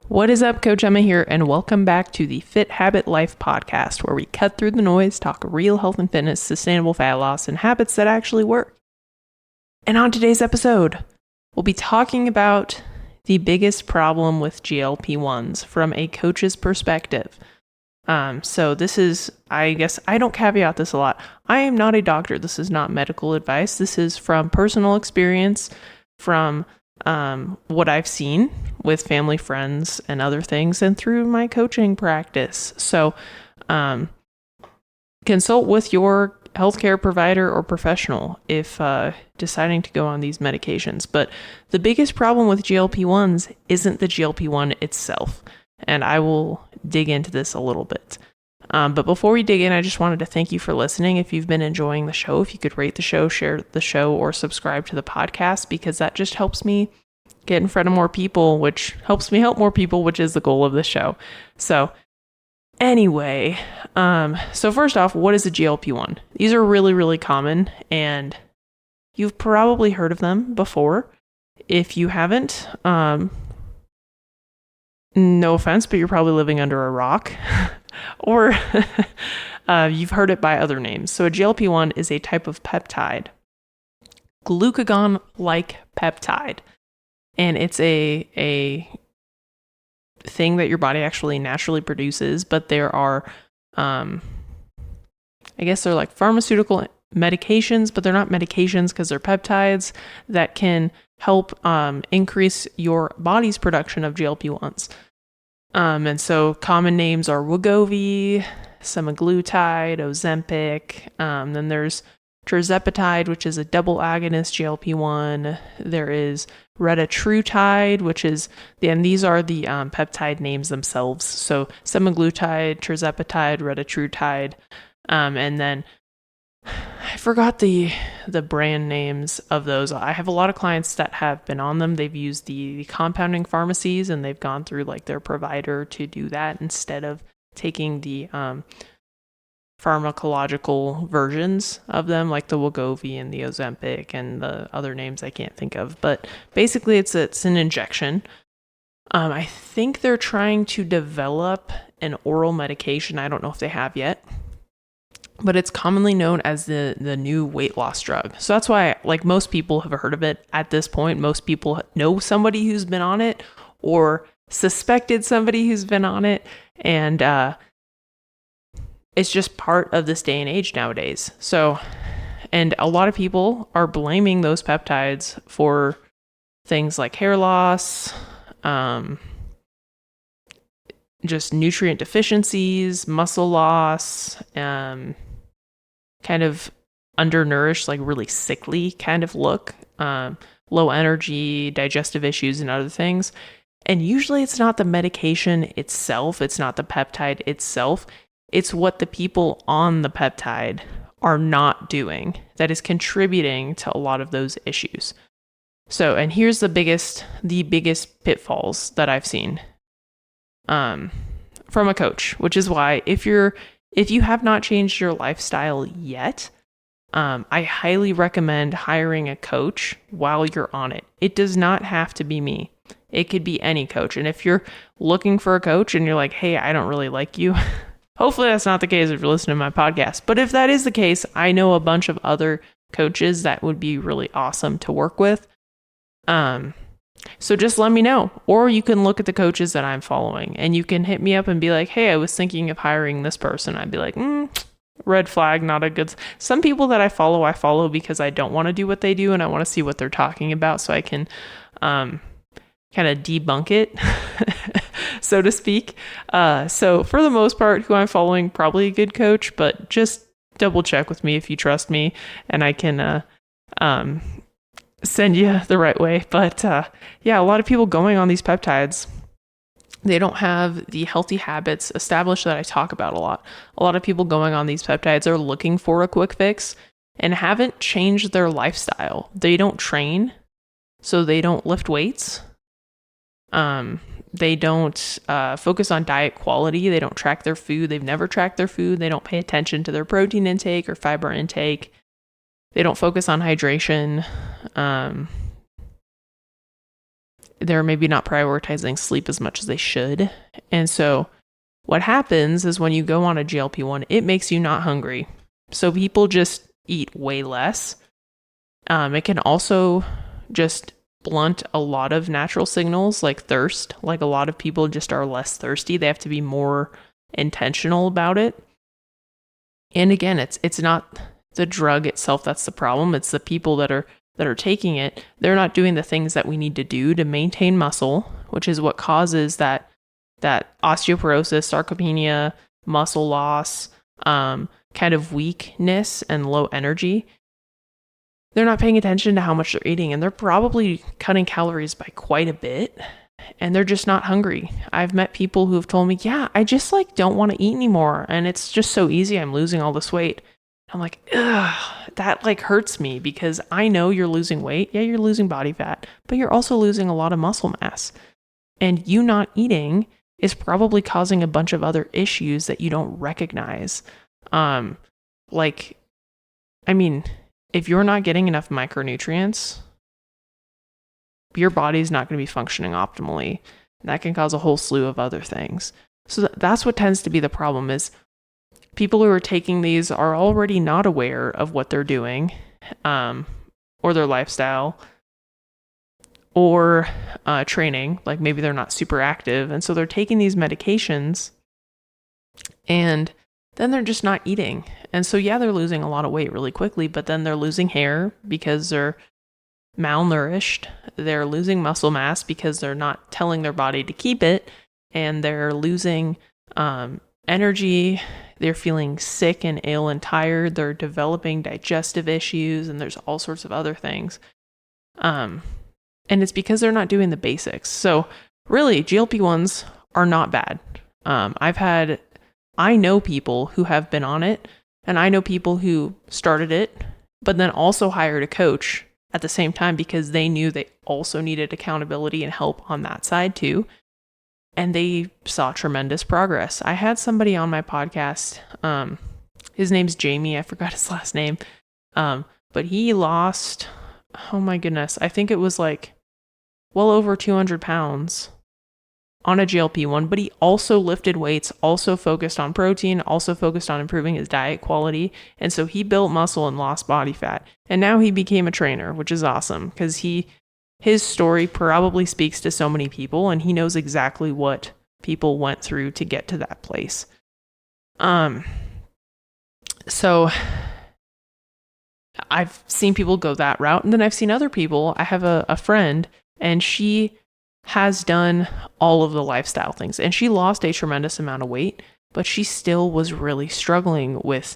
What is up, Coach Emma here, and welcome back to the Fit Habit Life podcast, where we cut through the noise, talk real health and fitness, sustainable fat loss, and habits that actually work. And on today's episode, we'll be talking about the biggest problem with GLP-1s from a coach's perspective. So this is, I guess, I don't caveat this a lot. I am not a doctor. This is not medical advice. This is from personal experience, from what I've seen with family, friends, and other things, and through my coaching practice. So consult with your healthcare provider or professional if deciding to go on these medications. But the biggest problem with GLP-1s isn't the GLP-1 itself. And I will dig into this a little bit. But before we dig in, I just wanted to thank you for listening. If you've been enjoying the show, if you could rate the show, share the show, or subscribe to the podcast, because that just helps me get in front of more people, which helps me help more people, which is the goal of the show. So anyway, so first off, what is a GLP-1? These are really, really common, and you've probably heard of them before. If you haven't, no offense, but you're probably living under a rock, or you've heard it by other names. So a GLP-1 is a type of peptide, glucagon-like peptide, and it's a thing that your body actually naturally produces. But there are, I guess they're like pharmaceutical medications, but they're not medications because they're peptides that can help increase your body's production of GLP-1s. And so common names are Wegovy, semaglutide, Ozempic. Then there's tirzepatide, which is a double agonist GLP-1. There is retatrutide, which is, and these are the peptide names themselves. So semaglutide, tirzepatide, retatrutide, and then I forgot the brand names of those. I have a lot of clients that have been on them. They've used the compounding pharmacies, and they've gone through like their provider to do that instead of taking the pharmacological versions of them, like the Wegovy and the Ozempic and the other names I can't think of. But basically, it's an injection. I think they're trying to develop an oral medication. I don't know if they have yet, but it's commonly known as the new weight loss drug. So that's why, like, most people have heard of it at this point. Most people know somebody who's been on it or suspected somebody who's been on it. And it's just part of this day and age nowadays. So, and a lot of people are blaming those peptides for things like hair loss, just nutrient deficiencies, muscle loss, kind of undernourished, like really sickly kind of look, low energy, digestive issues, and other things. And usually it's not the medication itself, it's not the peptide itself, it's what the people on the peptide are not doing that is contributing to a lot of those issues. So, and here's the biggest pitfalls that I've seen from a coach, which is why if you have not changed your lifestyle yet, I highly recommend hiring a coach while you're on it. It does not have to be me. It could be any coach. And if you're looking for a coach and you're like, hey, I don't really like you, hopefully that's not the case if you're listening to my podcast. But if that is the case, I know a bunch of other coaches that would be really awesome to work with. So just let me know, or you can look at the coaches that I'm following and you can hit me up and be like, hey, I was thinking of hiring this person. I'd be like, red flag, not a good. Some people that I follow because I don't want to do what they do and I want to see what they're talking about so I can kind of debunk it, so to speak. So for the most part, who I'm following, probably a good coach, but just double check with me if you trust me and I can send you the right way. But yeah, a lot of people going on these peptides, they don't have the healthy habits established that I talk about a lot. A lot of people going on these peptides are looking for a quick fix and haven't changed their lifestyle. They don't train, so they don't lift weights. They don't focus on diet quality. They don't track their food. They've never tracked their food. They don't pay attention to their protein intake or fiber intake. They don't focus on hydration. they're maybe not prioritizing sleep as much as they should. And so what happens is when you go on a GLP-1, it makes you not hungry. So people just eat way less. It can also just blunt a lot of natural signals like thirst. Like a lot of people just are less thirsty. They have to be more intentional about it. And again, it's not the drug itself that's the problem. It's the people that are taking it. They're not doing the things that we need to do to maintain muscle, which is what causes that osteoporosis, sarcopenia, muscle loss, kind of weakness and low energy. They're not paying attention to how much they're eating, and they're probably cutting calories by quite a bit, and they're just not hungry. I've met people who have told me, yeah, I just don't want to eat anymore, and it's just so easy. I'm losing all this weight. I'm like, ugh, that hurts me because I know you're losing weight. Yeah, you're losing body fat, but you're also losing a lot of muscle mass, and you not eating is probably causing a bunch of other issues that you don't recognize. If you're not getting enough micronutrients, your body's not going to be functioning optimally. And that can cause a whole slew of other things. So that's what tends to be the problem is people who are taking these are already not aware of what they're doing, or their lifestyle, or training. Like maybe they're not super active. And so they're taking these medications and then they're just not eating. And so, yeah, they're losing a lot of weight really quickly, but then they're losing hair because they're malnourished. They're losing muscle mass because they're not telling their body to keep it. And they're losing energy. They're feeling sick and ill and tired. They're developing digestive issues, and there's all sorts of other things. And it's because they're not doing the basics. So really, GLP-1s are not bad. I know people who have been on it, and I know people who started it, but then also hired a coach at the same time because they knew they also needed accountability and help on that side too. And they saw tremendous progress. I had somebody on my podcast, his name's Jamie, I forgot his last name, but he lost, oh my goodness, I think it was well over 200 pounds on a GLP-1, but he also lifted weights, also focused on protein, also focused on improving his diet quality. And so he built muscle and lost body fat. And now he became a trainer, which is awesome because his story probably speaks to so many people, and he knows exactly what people went through to get to that place. So I've seen people go that route, and then I've seen other people. I have a friend, and she has done all of the lifestyle things, and she lost a tremendous amount of weight, but she still was really struggling with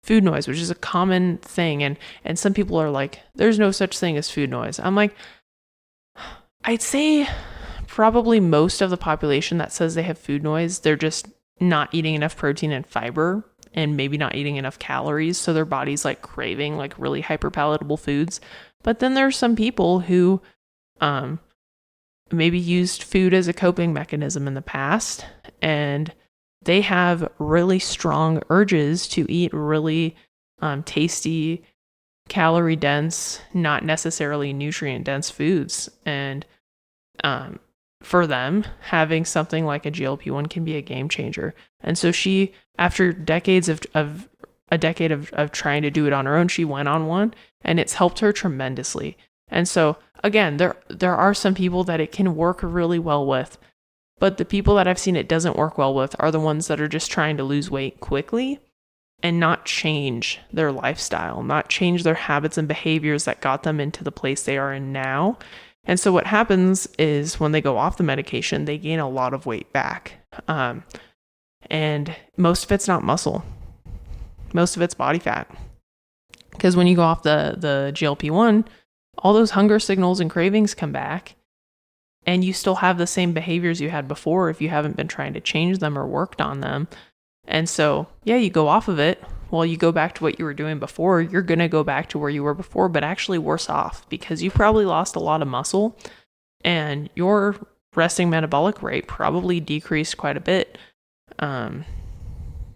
food noise, which is a common thing. And some people are like, there's no such thing as food noise. I'm like, I'd say probably most of the population that says they have food noise, they're just not eating enough protein and fiber and maybe not eating enough calories. So their body's craving really hyper palatable foods. But then there's some people who maybe used food as a coping mechanism in the past, and they have really strong urges to eat really tasty, calorie dense, not necessarily nutrient dense foods. And for them, having something like a GLP-1 can be a game changer. And so she, after decades of trying to do it on her own, she went on one, and it's helped her tremendously. And so again, there are some people that it can work really well with, but the people that I've seen it doesn't work well with are the ones that are just trying to lose weight quickly and not change their lifestyle, not change their habits and behaviors that got them into the place they are in now. And so what happens is when they go off the medication, they gain a lot of weight back. And most of it's not muscle. Most of it's body fat. Because when you go off the GLP-1, all those hunger signals and cravings come back, and you still have the same behaviors you had before if you haven't been trying to change them or worked on them. And so, yeah, you go off of it. Well, you go back to what you were doing before. You're going to go back to where you were before, but actually worse off because you probably lost a lot of muscle and your resting metabolic rate probably decreased quite a bit.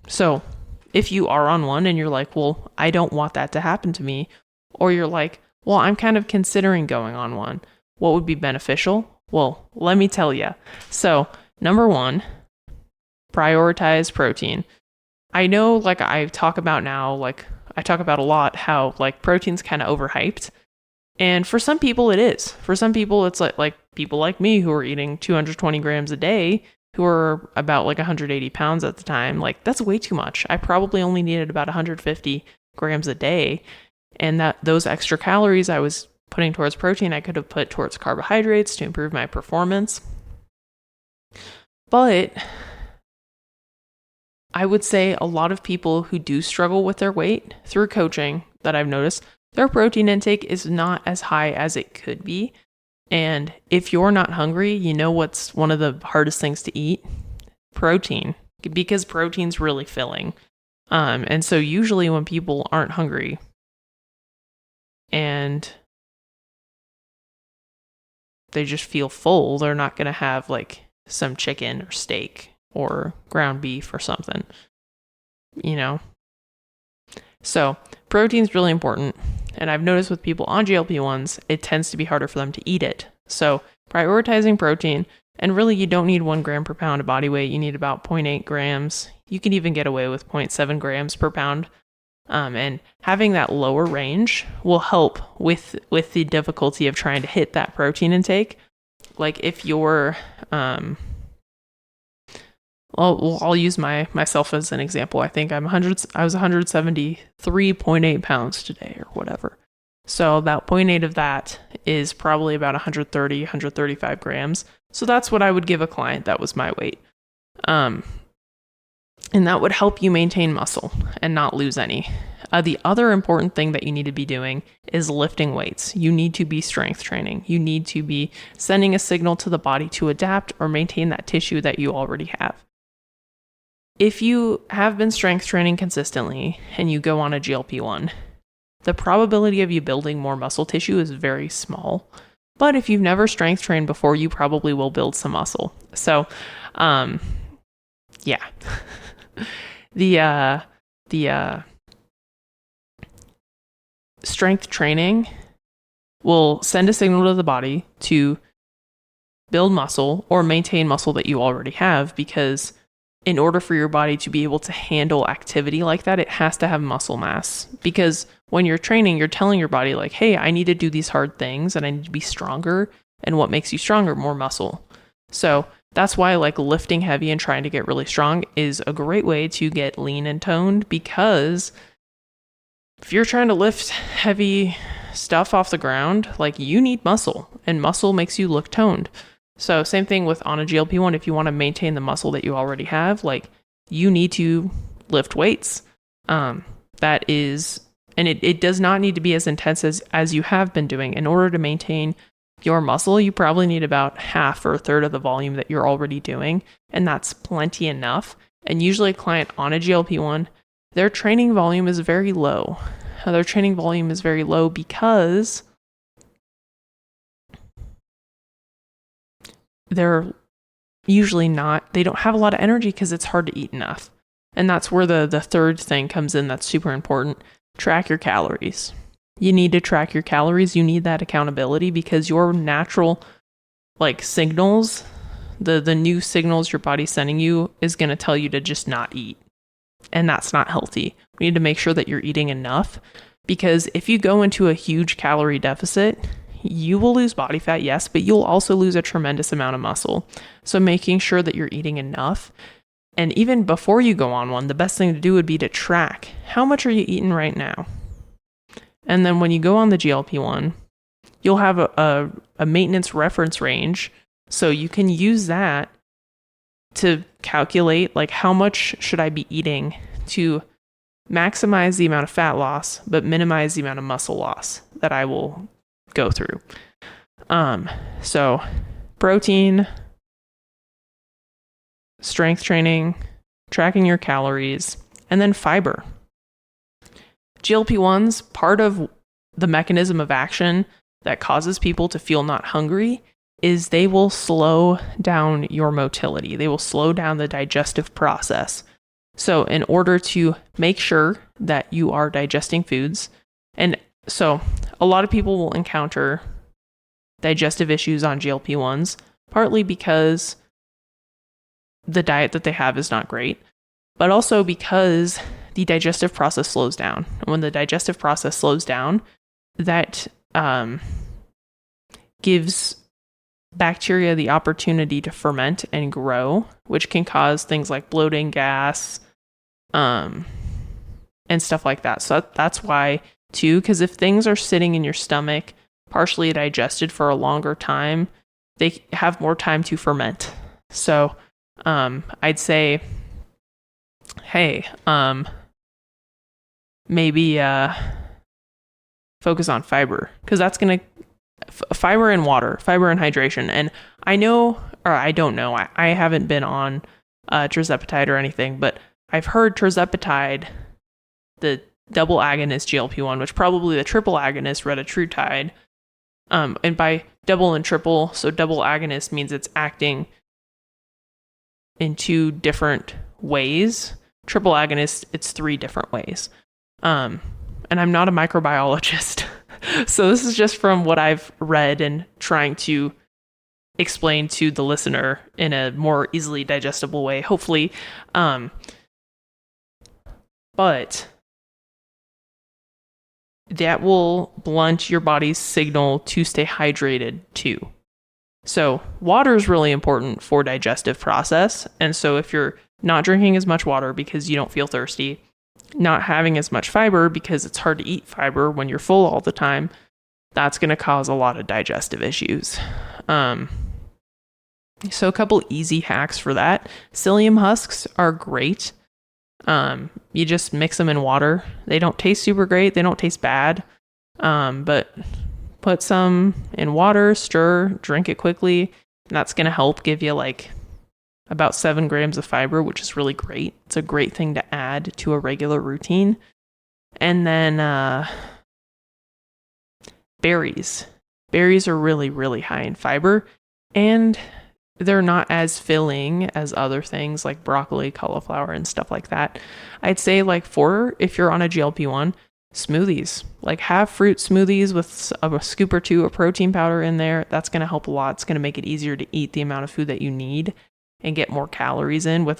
So if you are on one and you're like, well, I don't want that to happen to me, or you're like, well, I'm kind of considering going on one. what would be beneficial? Well, let me tell you. So, number one, prioritize protein. I know, like I talk about now, like I talk about a lot, how like protein's kind of overhyped. And for some people it is. For some people it's like people like me who are eating 220 grams a day, who are about like 180 pounds at the time. Like that's way too much. I probably only needed about 150 grams a day. And that those extra calories I was putting towards protein, I could have put towards carbohydrates to improve my performance. But I would say a lot of people who do struggle with their weight through coaching that I've noticed, their protein intake is not as high as it could be. And if you're not hungry, you know what's one of the hardest things to eat? Protein, because protein's really filling. And so usually when people aren't hungry and they just feel full, they're not going to have like some chicken or steak or ground beef or something, you know? So protein's really important. And I've noticed with people on GLP-1s, it tends to be harder for them to eat it. So prioritizing protein, and really you don't need 1 gram per pound of body weight. You need about 0.8 grams. You can even get away with 0.7 grams per pound. And having that lower range will help with the difficulty of trying to hit that protein intake. Like if you're, I'll use myself as an example. I think I was 173.8 pounds today or whatever. So about 0.8 of that is probably about 135 grams. So that's what I would give a client that was my weight. And that would help you maintain muscle and not lose any. The other important thing that you need to be doing is lifting weights. You need to be strength training. You need to be sending a signal to the body to adapt or maintain that tissue that you already have. If you have been strength training consistently and you go on a GLP-1, the probability of you building more muscle tissue is very small. But if you've never strength trained before, you probably will build some muscle. So, yeah. The strength training will send a signal to the body to build muscle or maintain muscle that you already have, because in order for your body to be able to handle activity like that, it has to have muscle mass. Because when you're training, you're telling your body like, hey, I need to do these hard things and I need to be stronger. And what makes you stronger? More muscle. So that's why like lifting heavy and trying to get really strong is a great way to get lean and toned, because if you're trying to lift heavy stuff off the ground, like you need muscle, and muscle makes you look toned. So same thing with on a GLP-1, if you want to maintain the muscle that you already have, like you need to lift weights. That is, and it does not need to be as intense as you have been doing. In order to maintain your muscle, you probably need about half or a third of the volume that you're already doing. And that's plenty enough. And usually a client on a GLP-1, their training volume is very low. Their training volume is very low because they're usually they don't have a lot of energy because it's hard to eat enough. And that's where the third thing comes in that's super important. Track your calories. You need to track your calories. You need that accountability, because your natural like signals, the new signals your body's sending you is going to tell you to just not eat. And that's not healthy. We need to make sure that you're eating enough, because if you go into a huge calorie deficit, you will lose body fat, yes, but you'll also lose a tremendous amount of muscle. So making sure that you're eating enough. And even before you go on one, the best thing to do would be to track how much are you eating right now. And then when you go on the GLP-1, you'll have a maintenance reference range. So you can use that to calculate like how much should I be eating to maximize the amount of fat loss, but minimize the amount of muscle loss that I will go through. So protein, strength training, tracking your calories, and then fiber. GLP-1s, part of the mechanism of action that causes people to feel not hungry is they will slow down your motility. They will slow down the digestive process. So in order to make sure that you are digesting foods, and so a lot of people will encounter digestive issues on GLP-1s, partly because the diet that they have is not great, but also because the digestive process slows down. And when the digestive process slows down, that gives bacteria the opportunity to ferment and grow, which can cause things like bloating, gas, and stuff like that. So that's why too, because if things are sitting in your stomach, partially digested for a longer time, they have more time to ferment. So I'd say, hey, maybe focus on fiber, because that's going to fiber and water, fiber and hydration. And I know, or I don't know, I haven't been on tirzepatide or anything, but I've heard tirzepatide, the double agonist GLP-1, which probably the triple agonist retatrutide, and by double and triple, so double agonist means it's acting in 2 different ways. Triple agonist, it's 3 different ways. And I'm not a microbiologist, so this is just from what I've read and trying to explain to the listener in a more easily digestible way, hopefully. But that will blunt your body's signal to stay hydrated too. So water is really important for digestive process. And so if you're not drinking as much water because you don't feel thirsty, not having as much fiber because it's hard to eat fiber when you're full all the time, that's going to cause a lot of digestive issues. So a couple easy hacks for that. Psyllium husks are great. You just mix them in water. They don't taste super great. They don't taste bad. But put some in water, stir, drink it quickly. And that's going to help give you like about 7 grams of fiber, which is really great. It's a great thing to add to a regular routine. And then berries. Berries are really, really high in fiber, and they're not as filling as other things like broccoli, cauliflower, and stuff like that. I'd say like if you're on a GLP-1, smoothies. Like have fruit smoothies with a scoop or 2 of protein powder in there. That's going to help a lot. It's going to make it easier to eat the amount of food that you need and get more calories in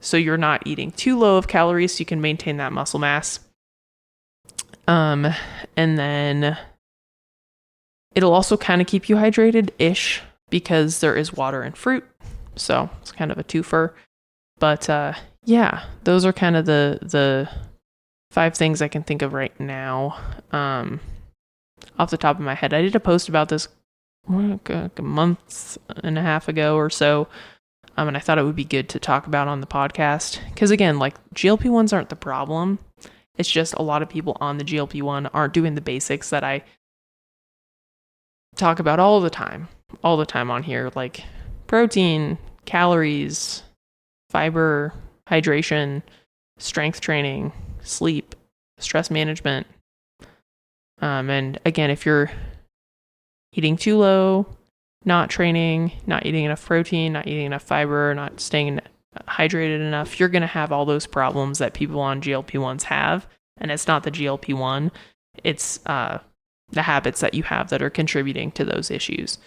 so you're not eating too low of calories so you can maintain that muscle mass. And then it'll also kind of keep you hydrated-ish because there is water in fruit. So it's kind of a twofer. But yeah, those are kind of the 5 things I can think of right now. Off the top of my head, I did a post about this like a month and a half ago or so. And I thought it would be good to talk about on the podcast. Because again, like GLP-1s aren't the problem. It's just a lot of people on the GLP-1 aren't doing the basics that I talk about all the time on here, like protein, calories, fiber, hydration, strength training, sleep, stress management. And again, if you're eating too low, not training, not eating enough protein, not eating enough fiber, not staying hydrated enough, you're going to have all those problems that people on GLP-1s have. And it's not the GLP-1, it's the habits that you have that are contributing to those issues.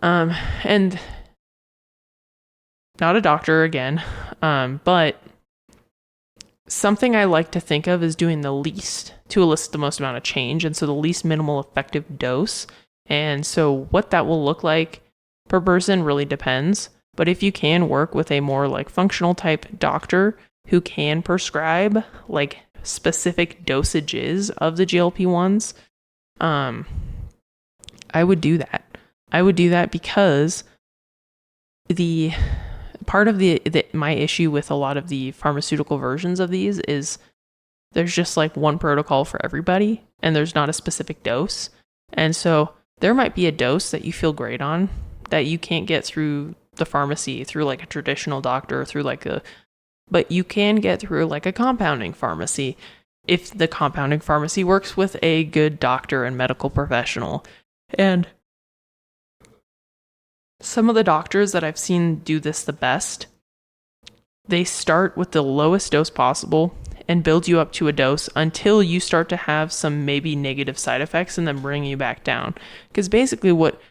And not a doctor again, but something I like to think of is doing the least to elicit the most amount of change. And so the least minimal effective dose. And so what that will look like per person really depends. But if you can work with a more like functional type doctor who can prescribe like specific dosages of the GLP-1s, I would do that. I would do that because the part of my issue with a lot of the pharmaceutical versions of these is there's just like one protocol for everybody and there's not a specific dose. And so there might be a dose that you feel great on that you can't get through the pharmacy, through like a traditional doctor, but you can get through like a compounding pharmacy if the compounding pharmacy works with a good doctor and medical professional. And some of the doctors that I've seen do this the best, they start with the lowest dose possible and build you up to a dose until you start to have some maybe negative side effects and then bring you back down. Because basically what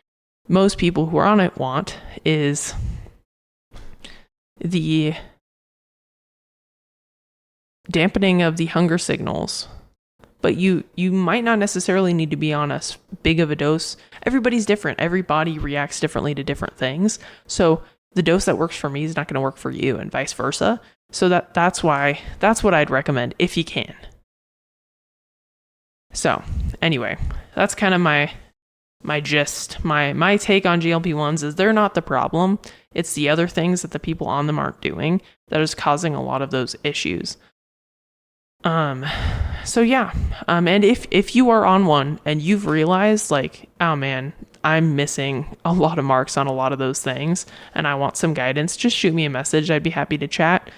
most people who are on it want is the dampening of the hunger signals. But you might not necessarily need to be on a big of a dose. Everybody's different. Every body reacts differently to different things. So the dose that works for me is not going to work for you, and vice versa. So that's what I'd recommend if you can. So anyway, that's kind of my gist. My take on GLP-1s is they're not the problem. It's the other things that the people on them aren't doing that is causing a lot of those issues. So yeah, and if you are on one and you've realized like, oh man, I'm missing a lot of marks on a lot of those things and I want some guidance, just shoot me a message. I'd be happy to chat.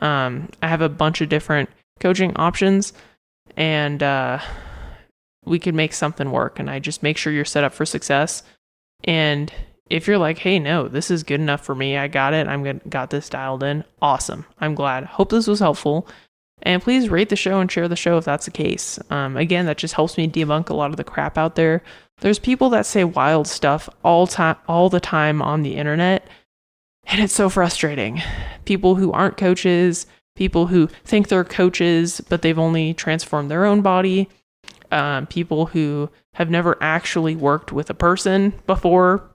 I have a bunch of different coaching options and, we could make something work, and I just make sure you're set up for success. And if you're like, hey, no, this is good enough for me, I got it, got this dialed in, awesome. I'm glad. Hope this was helpful. And please rate the show and share the show if that's the case. Again, that just helps me debunk a lot of the crap out there. There's people that say wild stuff all the time on the internet, and it's so frustrating. People who aren't coaches, people who think they're coaches, but they've only transformed their own body, people who have never actually worked with a person before,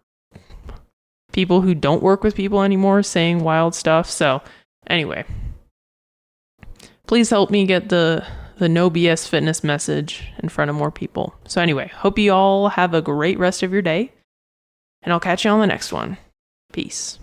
people who don't work with people anymore saying wild stuff. So anyway, please help me get the no BS fitness message in front of more people. So anyway, hope you all have a great rest of your day, and I'll catch you on the next one. Peace.